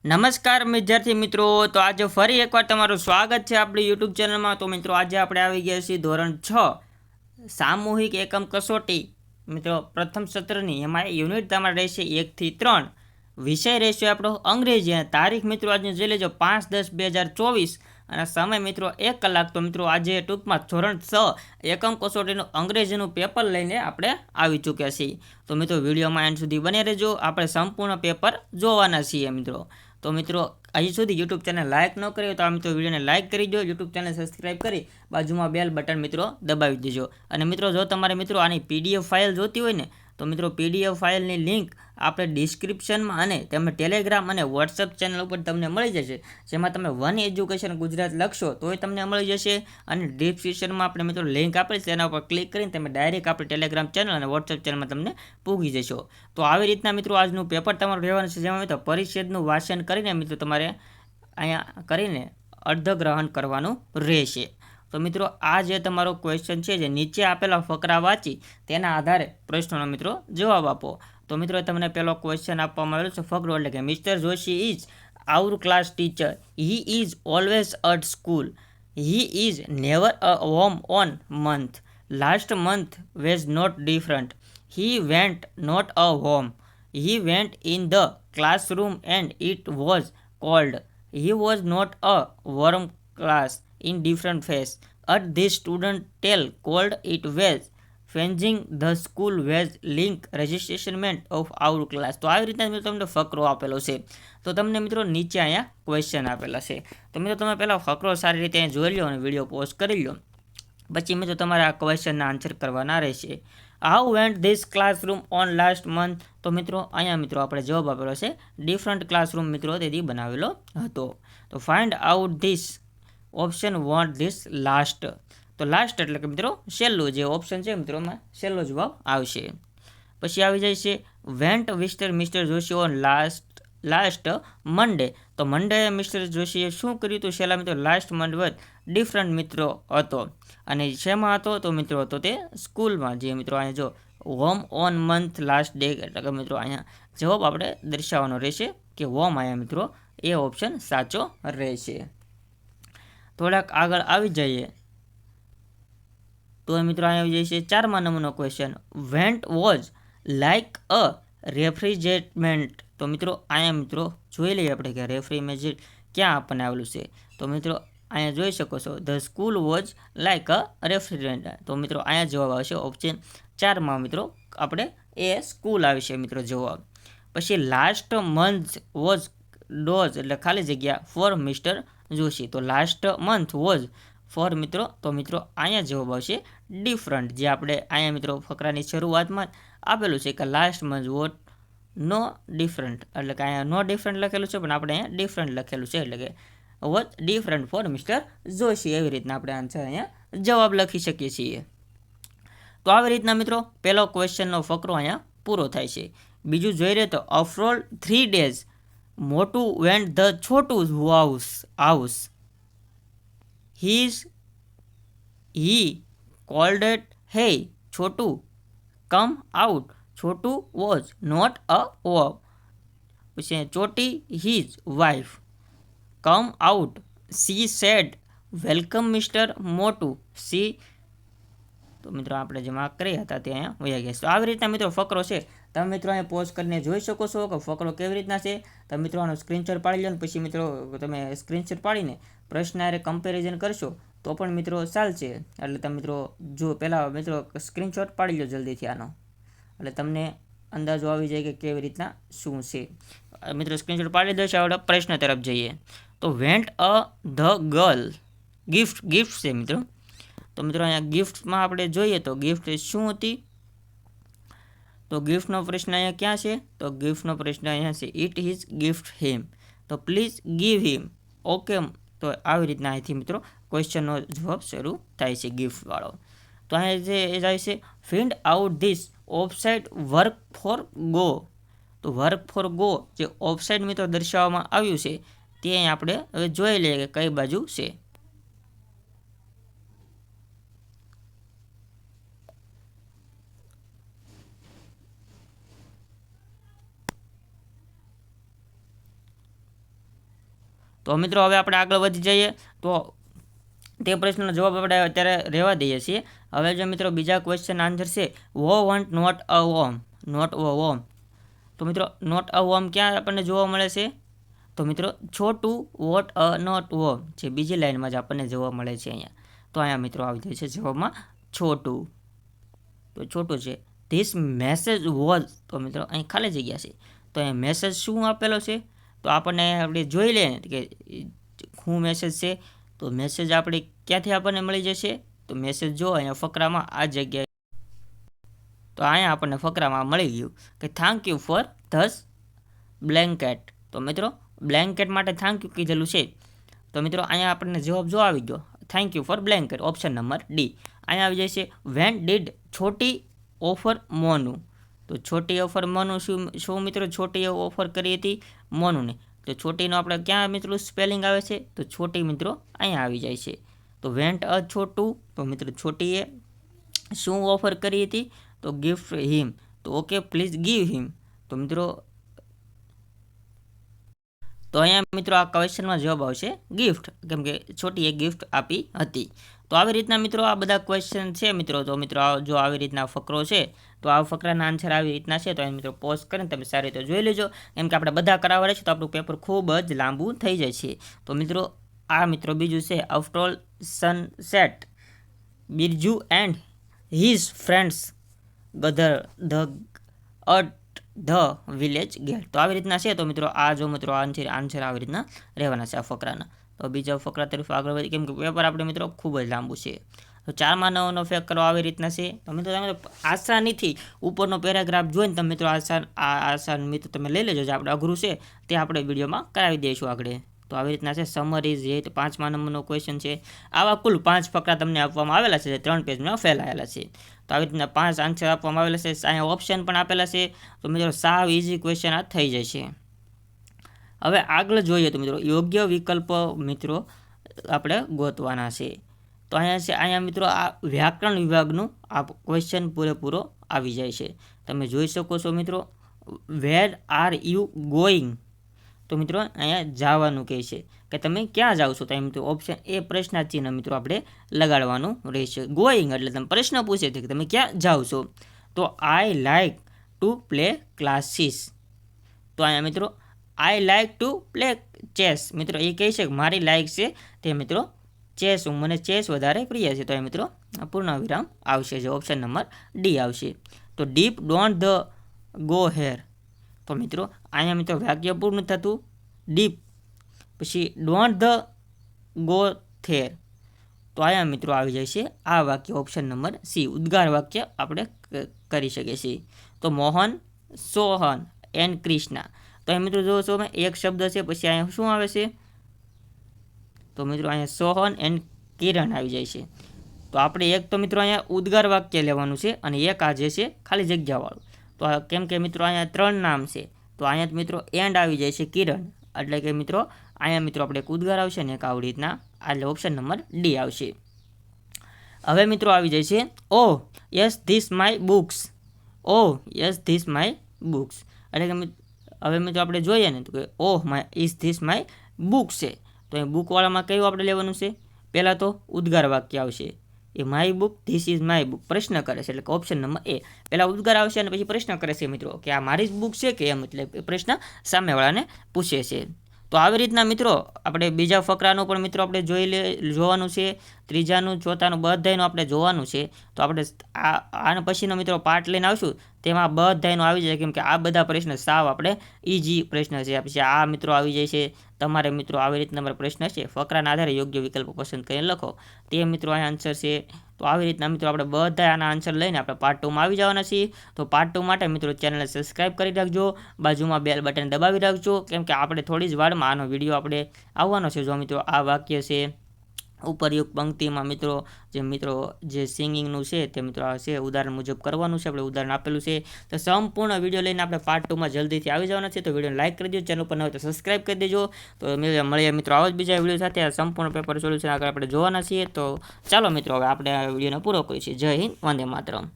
નમસ્કાર વિદ્યાર્થી મિત્રો, તો આજે ફરી એકવાર તમારું સ્વાગત છે આપણી યુટ્યુબ ચેનલમાં. તો મિત્રો આજે આપણે આવી ગયા છીએ ધોરણ 6 સામૂહિક એકમ કસોટી મિત્રો પ્રથમ સત્રની. એમાં યુનિટ તમારે રહેશે 1 થી 3. વિષય રહેશે આપણો અંગ્રેજી અને તારીખ મિત્રો આજની જોઈ લેજો 5/10/2024 અને સમય મિત્રો 1 કલાક. તો મિત્રો આજે ટૂંકમાં ધોરણ 6 એકમ કસોટીનું અંગ્રેજીનું પેપર લઈને આપણે આવી ચૂક્યા છીએ. તો મિત્રો વિડીયોમાં એન્ડ સુધી બને રહેજો, આપણે સંપૂર્ણ પેપર જોવાના છીએ મિત્રો. તો મિત્રો હજી સુધી યુટ્યુબ ચેનલ લાઇક ન કરી તો આ મિત્રો વિડીયોને લાઇક કરી દો, યુટ્યુબ ચેનલ સબસ્ક્રાઇબ કરી બાજુમાં બેલ બટન મિત્રો દબાવી દેજો. અને મિત્રો જો તમારે મિત્રો આની પીડીએફ ફાઇલ જોતી હોય ને તો મિત્રો પીડીએફ ફાઇલની લિંક આપણે ડિસ્ક્રિપ્શનમાં અને તમે ટેલિગ્રામ અને વોટ્સઅપ ચેનલ ઉપર તમને મળી જશે. જેમાં તમે વન એજ્યુકેશન ગુજરાત લખશો તોય તમને મળી જશે. અને ડિસ્ક્રિપ્શનમાં આપણે મિત્રો લિંક આપેલી છે એના ઉપર ક્લિક કરીને તમે ડાયરેક્ટ આપણે ટેલિગ્રામ ચેનલ અને વોટ્સઅપ ચેનલમાં તમને પૂગી જશો. તો આવી રીતના મિત્રો આજનું પેપર તમારું રહેવાનું છે, જેમાં મિત્રો પરિચ્છેદનું વાંચન કરીને મિત્રો તમારે અહીંયા કરીને અર્ધગ્રહણ કરવાનું રહેશે. તો મિત્રો આ જે તમારો ક્વેશ્ચન છે, જે નીચે આપેલા ફકરા વાંચી તેના આધારે પ્રશ્નોનો મિત્રો જવાબ આપો. તો મિત્રો તમને પહેલો ક્વેશ્ચન આપવામાં આવેલો છે ફકરો, એટલે કે mister Joshi is our class teacher. He is always at school. He is never at home on month. Last month was not different. He went not a home. He went in the classroom and it was cold. He was not a warm class in different phase. At this student tell cold it was. Fenging the school was link registration of our class. તો આવી રીતના મિત્રો તમને ફકરો આપેલો છે. તો તમને મિત્રો નીચે અહીંયા ક્વેશ્ચન આપેલા છે. તો મિત્રો તમે પહેલાં ફકરો સારી રીતે જોઈ લો અને વિડીયો પોઝ કરી લો. પછી મિત્રો તમારે આ ક્વેશ્ચનના આન્સર કરવાના રહેશે. How vent this classroom on last month. તો મિત્રો અહીંયા મિત્રો આપણે જવાબ આપેલો છે ડિફરન્ટ ક્લાસરૂમ મિત્રો તેથી બનાવેલો હતો. તો find out this option want this last. તો લાસ્ટ એટલે કે મિત્રો છેલ્લું જે ઓપ્શન છે મિત્રોમાં છેલ્લો જવાબ આવશે. પછી આવી જાય છે went mister Joshi on last Monday. તો મંડે મિસ્ટર જોશીએ શું કર્યું હતું છેલ્લા મિત્રો લાસ્ટ મંડે ડિફરન્ટ મિત્રો હતો. અને શેમાં હતો તો મિત્રો હતો તે સ્કૂલમાં. જે મિત્રો અહીંયા જો home on month last day એટલે કે મિત્રો અહીંયા જવાબ આપણે દર્શાવવાનો રહેશે કે હોમ અહીંયા મિત્રો એ ઓપ્શન સાચો રહેશે. થોડાક આગળ આવી જઈએ તો મિત્રો અહીંયા આવી જાય છે 4મા નંબરનો question. Went was like a refreshment. તો મિત્રો અહીંયા મિત્રો જોઈ લઈએ આપણે કે રેફ્રિજરેટ ક્યાં આપણને આવેલું છે. તો મિત્રો અહીંયા જોઈ શકો છો the school was like a refrigerator. તો મિત્રો અહીંયા જવાબ આવશે ઓપ્શન 4માં મિત્રો આપણે એ સ્કૂલ આવશે મિત્રો જવાબ. પછી લાસ્ટ મંથ વોઝ ડોઝ એટલે ખાલી જગ્યા ફોર મિસ્ટર જોશી. તો લાસ્ટ મંથ વોઝ ફોર મિત્રો તો મિત્રો અહીંયા જવાબ આવશે ડિફરન્ટ. જે આપણે અહીંયા મિત્રો ફકરાની શરૂઆતમાં આપેલું છે કે લાસ્ટ મંથ વોટ નો ડિફરન્ટ એટલે કે અહીંયા નો ડિફરન્ટ લખેલું છે પણ આપણે અહીંયા ડિફરન્ટ લખેલું છે એટલે કે what different for mister Joshi. એવી રીતના આપણે આન્સર અહીંયા જવાબ લખી શકીએ છીએ. તો આવી રીતના મિત્રો પહેલો ક્વેશ્ચનનો ફકરો અહીંયા પૂરો થાય છે. બીજું જોઈ રહે તો અફ્રોલ 3 days મોટું vent the Chhotu house. He called it, hey, Chotu, come out. Chotu was not a wife. પછી ચોટી his wife. Come out. She said, welcome Mr. Motu. She તો મિત્રો આપણે જે માર્ક કર્યા હતા તે અહીંયા વયા ગયા છે. તો આવી રીતના મિત્રો ફકરો છે. તમે મિત્રો અહીંયા પોઝ કરીને જોઈ શકો છો કે ફકરો કેવી રીતના છે. તમે મિત્રો આનો સ્ક્રીનશોટ પાડી લો ને પછી મિત્રો તમે સ્ક્રીનશોટ પાડીને પ્રશ્ન હારે કમ્પેરિઝન કરશો તો પણ મિત્રો ચાલશે. એટલે તમે મિત્રો જો પહેલાં મિત્રો સ્ક્રીનશોટ પાડી લો જલ્દીથી આનો, એટલે તમને અંદાજો આવી જાય કે કેવી રીતના શું છે. મિત્રો સ્ક્રીનશોટ પાડી દો. આપણે પ્રશ્ન તરફ જઈએ. તો vent a the girl gift છે મિત્રો. તો મિત્રો અહીંયા ગિફ્ટમાં આપણે જોઈએ તો ગિફ્ટ શું હતી. તો ગિફ્ટનો પ્રશ્ન અહીંયા ક્યાં છે તો ગિફ્ટનો પ્રશ્ન અહીંયા છે ઇટ ઇઝ ગિફ્ટ હિમ. તો પ્લીઝ ગીવ હિમ. ઓકે. તો આવી રીતના અહીંથી મિત્રો ક્વેશ્ચનનો જવાબ શરૂ થાય છે ગિફ્ટવાળો. તો અહીંયા જે જાય છે find out this offside work for go. તો વર્ક ફોર ગો જે ઓફસાઇડ મિત્રો દર્શાવવામાં આવ્યું છે તે અહીં આપણે હવે જોઈ લઈએ કે કઈ બાજુ છે. તો મિત્રો હવે આપણે આગળ વધી જઈએ તો તે પ્રશ્નનો જવાબ આપણે અત્યારે રહેવા દઈએ છીએ. હવે જો મિત્રો બીજા ક્વેશ્ચન આન્સર છે we want not a war, not a war. તો મિત્રો નોટ અ વોમ ક્યાં આપણને જોવા મળે છે? તો મિત્રો છોટું વોટ અ નોટ વોમ, જે બીજી લાઇનમાં જ આપણને જોવા મળે છે અહીંયા. તો અહીંયા મિત્રો આવી જાય છે જવાબમાં છોટું. તો છોટું છે. ધીસ મેસેજ વોઝ, તો મિત્રો અહીં ખાલી જગ્યા છે. તો અહીંયા મેસેજ શું આપેલો છે? તો આપણને આપણે જોઈ લઈએ કે શું મેસેજ છે. તો મેસેજ આપણે ક્યાંથી આપણને મળી જશે? તો મેસેજ જો અહીંયા ફકરામાં આ જગ્યાએ, તો અહીંયા આપણને ફકરામાં મળી ગયું કે thank you for this blanket. તો મિત્રો બ્લેન્કેટ માટે થેન્ક યુ કીધેલું છે. તો મિત્રો અહીંયા આપણને જવાબ જો આવી ગયો thank you for blanket, option number D. અહીંયા આવી જાય છે વેન ડીડ છોટી ઓફર મોનું. તો છોટી ઓફર મોનું શું મિત્રો છોટી ઓફર કરી હતી મોનુને. તો છોટીનો આપણે ક્યાં મિત્રો સ્પેલિંગ આવે છે? તો છોટી મિત્રો અહીંયા આવી જાય છે. તો વેન્ટ અ છોટું, તો મિત્રો છોટીએ શું ઓફર કરી હતી? તો ગિફ્ટ હિમ. તો ઓકે પ્લીઝ ગીવ હિમ. તો મિત્રો તો અહીંયા મિત્રો આ ક્વેશ્ચનમાં જવાબ આવશે ગિફ્ટ, કેમ કે છોટીએ ગિફ્ટ આપી હતી. તો આવી રીતના મિત્રો આ બધા ક્વેશ્ચન છે મિત્રો. તો મિત્રો જો આવી રીતના ફકરો છે તો આ ફકરાના આન્સર આવી રીતના છે. તો મિત્રો પોઝ કરીને તમે સારી રીતે જોઈ લેજો, કેમ કે આપણે બધા કરાવવા છે તો આપણું પેપર ખૂબ જ લાંબુ થઈ જાય છે. તો મિત્રો આ મિત્રો બીજું છે after sunset Birju and his friends gather the at the village gate. તો આવી રીતના છે. તો મિત્રો આ જો મિત્રો આન્સર આવી રીતના રહેવાના છે આ ફકરાના. તો બીજા ફકરા તરફ આગળ વધી, કેમ કે પેપર આપણે મિત્રો ખૂબ જ લાંબુ છે. તો 4માં 9નો ફેક કરો આવી રીતના છે. તો મિત્રો તમે આસાનીથી ઉપરનો પેરાગ્રાફ જોઈને તમે મિત્રો આસાન મિત્રો તમે લઈ લેજો. જે આપણે અઘરું છે તે આપણે વિડીયોમાં કરાવી દઈશું આગળ. તો આવી રીતના છે સમરીઝ જે 5મા નંબરનો ક્વેશ્ચન છે. આવા કુલ 5 ફકરા તમને આપવામાં આવેલા છે, જે 3 પેજમાં ફેલાયેલા છે. તો આવી રીતના 5 આન્સર આપવામાં આવેલા છે. અહીંયા ઓપ્શન પણ આપેલા છે. તો મિત્રો સાવ ઇઝી ક્વેશ્ચન આ થઈ જાય છે. હવે આગળ જોઈએ તો મિત્રો યોગ્ય વિકલ્પ મિત્રો આપણે ગોતવાના છે. તો અહીંયા મિત્રો આ વ્યાકરણ વિભાગનું આ ક્વેશ્ચન પૂરેપૂરો આવી જાય છે. તમે જોઈ શકો છો મિત્રો વેર આર યુ ગોઈંગ. તો મિત્રો અહીંયા જવાનું કહે છે કે તમે ક્યાં જાઓ છો. તો એમ તો ઓપ્શન એ પ્રશ્નાર્થ ચિહ્ન મિત્રો આપણે લગાડવાનું રહેશે. ગોઈંગ એટલે તમે પ્રશ્ન પૂછે છે કે તમે ક્યાં જાઓ છો. તો I like to play classes. તો અહીંયા મિત્રો I like to play chess. મિત્રો એ કહે છે કે મારી લાઈક છે તે મિત્રો ચેસ, મને ચેસ વધારે પ્રિય છે. તો એ મિત્રો પૂર્ણ વિરામ આવશે, જે ઓપ્શન નંબર ડી આવશે. તો deep don't the go hair. તો મિત્રો અહીંયા મિત્રો વાક્ય પૂર્ણ થતું ડીપ, પછી ડોન્ટ ધ ગો થેર. તો અહીંયા મિત્રો આવી જાય છે આ વાક્ય ઓપ્શન નંબર સી, ઉદ્ગાર વાક્ય આપણે કરી શકીએ છીએ. તો મોહન સોહન એન્ડ કૃષ્ણા. તો અહીં મિત્રો જો છો એક શબ્દ છે, પછી અહીંયા શું આવે છે? તો મિત્રો અહીંયા સોહન એન્ડ કિરણ આવી જાય છે. તો આપણે એક તો મિત્રો અહીંયા ઉદ્ગાર વાક્ય લેવાનું છે, અને એક આ જે છે ખાલી જગ્યાવાળું. તો કેમ કે મિત્રો અહીંયા 3 નામ છે, તો અહીંયા મિત્રો એન્ડ આવી જાય છે કિરણ, એટલે કે મિત્રો અહીંયા મિત્રો આપણે એક ઉદ્ગાર આવશે ને એક આવી રીતના, એટલે ઓપ્શન નંબર ડી આવશે. હવે મિત્રો આવી જાય છે ઓ yes this my books. O yes this my books એટલે કે હવે મિત્રો આપણે જોઈએ ને તો કે oh my is this my books છે. તો એ બુકવાળામાં કયું આપણે લેવાનું છે? પહેલાં તો ઉદ્ગાર વાક્ય આવશે, એ my book this is my book, પ્રશ્ન કરે છે એટલે કે ઓપ્શન નંબર એ. પહેલાં ઉદ્ગાર આવશે અને પછી પ્રશ્ન કરે છે મિત્રો કે આ મારી જ બુક છે કે એમ, એટલે પ્રશ્ન સામેવાળાને પૂછે છે. તો આવી રીતના મિત્રો આપણે બીજા ફકરાનું પણ મિત્રો આપણે જોવાનું છે, ત્રીજાનું ચોથાનું બધાનું આપણે જોવાનું છે. તો આપણે આના પછીનો મિત્રો પાર્ટ લઈને આવશું, તેમાં બધાનું આવી જાય, કેમ કે આ બધા પ્રશ્ન સાવ આપણે ઇઝી પ્રશ્ન છે. પછી આ મિત્રો આવી જાય છે. તમારે મિત્રો આવી રીતના અમારા પ્રશ્ન છે, ફકરાના આધારે યોગ્ય વિકલ્પ પસંદ કરીને લખો, તે મિત્રો આ આન્સર છે. તો આવી રીતના મિત્રો આપણે બધા આના આન્સર લઈને આપણે પાર્ટ 2માં આવી જવાના છીએ. તો પાર્ટ 2 માટે મિત્રો ચેનલને સબસ્ક્રાઈબ કરી રાખજો, બાજુમાં બેલ બટન દબાવી રાખજો, કેમ કે આપણે થોડી જ વારમાં આનો વિડીયો આપણે આવવાનો છે. જો મિત્રો આ વાક્ય છે ઉપરયુક્ત પંક્તિમાં મિત્રો જે સિંગિંગનું છે તે મિત્રો આ છે, ઉદાહરણ મુજબ કરવાનું છે, આપણે ઉદાહરણ આપેલું છે. તો સંપૂર્ણ વિડીયો લઈને આપણે પાર્ટ 2માં જલ્દીથી આવી જવાના છે. તો વિડીયોને લાઇક કરી દેજો, ચેનલ પર ન હોય તો સબસ્ક્રાઈબ કરી દેજો. તો મળીએ મિત્રો આવા જ બીજા વિડીયો સાથે. આ સંપૂર્ણ પેપર સોલ્યુશન આગળ આપણે જોવાના છીએ. તો ચાલો મિત્રો હવે આપણે આ વિડીયોને પૂરો કરીએ છીએ. જય હિન્દ, વંદે માતરમ.